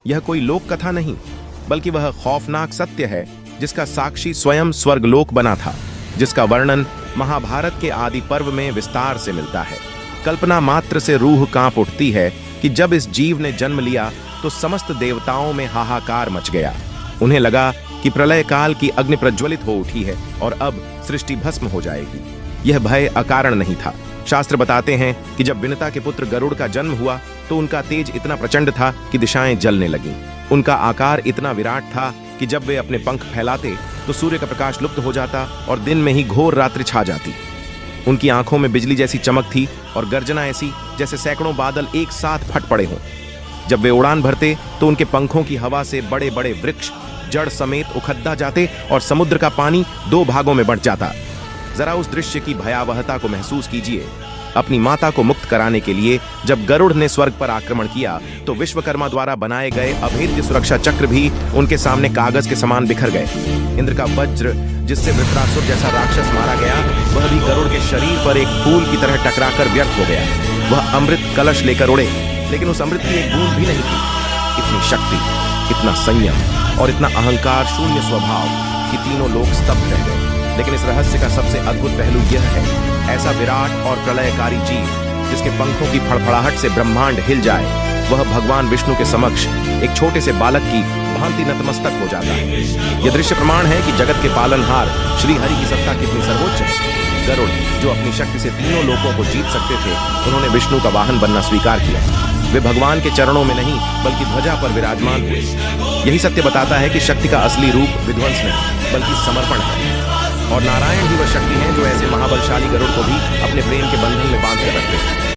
यह कोई लोक कथा नहीं, बल्कि वह खौफनाक सत्य है जिसका साक्षी स्वयं स्वर्गलोक बना था, जिसका वर्णन महाभारत के आदि पर्व में विस्तार से मिलता है। कल्पना मात्र से रूह कांप उठती है कि जब इस जीव ने जन्म लिया तो समस्त देवताओं में हाहाकार मच गया। उन्हें लगा कि प्रलय काल की अग्नि प्रज्वलित हो उठी है और अब सृष्टि भस्म हो जाएगी। यह भय अकारण नहीं था। शास्त्र बताते हैं कि जब विनता के पुत्र गरुड़ का जन्म हुआ तो उनका तेज इतना प्रचंड था कि दिशाएं जलने लगीं। उनका आकार इतना विराट था कि जब वे अपने पंख फैलाते तो सूर्य का प्रकाश लुप्त हो जाता और दिन में ही घोर रात्रि छा जाती। उनकी आंखों में बिजली जैसी चमक थी और गर्जना ऐसी जैसे सैकड़ों बादल एक साथ फट पड़े हों। जब वे उड़ान भरते तो उनके पंखों की हवा से बड़े बड़े वृक्ष जड़ समेत उखड़ता जाते और समुद्र का पानी 2 भागों में बंट जाता। जरा उस दृश्य की भयावहता को महसूस कीजिए। अपनी माता को मुक्त कराने के लिए जब गरुड़ ने स्वर्ग पर आक्रमण किया तो विश्वकर्मा द्वारा बनाए गए अभेद्य सुरक्षा चक्र भी उनके सामने कागज के समान बिखर गए। इंद्र का वज्र जिससे वृत्रासुर जैसा राक्षस मारा गया, वह भी गरुड़ के शरीर पर एक फूल की तरह टकराकर व्यर्थ हो गया। वह अमृत कलश लेकर उड़े, लेकिन उस अमृत की एक बूंद भी नहीं थी। इतनी शक्ति, इतना संयम और इतना अहंकार शून्य स्वभाव कि तीनों लोग स्तब्ध रह गए। लेकिन इस रहस्य का सबसे अद्भुत पहलू यह है, ऐसा विराट और प्रलयकारी जीव जिसके पंखों की फड़फड़ाहट से ब्रह्मांड हिल जाए, वह भगवान विष्णु के समक्ष एक छोटे से बालक की भांति नतमस्तक हो जाता है। यह दृश्य प्रमाण है कि जगत के पालनहार श्री हरि की सत्ता कितनी सर्वोच्च है। गरुड़ जो अपनी शक्ति से तीनों लोकों को जीत सकते थे, उन्होंने विष्णु का वाहन बनना स्वीकार किया। वे भगवान के चरणों में नहीं बल्कि ध्वजा पर विराजमान हुए। यही सत्य बताता है कि शक्ति का असली रूप विध्वंस नहीं बल्कि समर्पण है, और नारायण ही वह शक्ति है जो ऐसे महाबलशाली गरुड़ को भी अपने प्रेम के बंधन में बांध कर रखते हैं।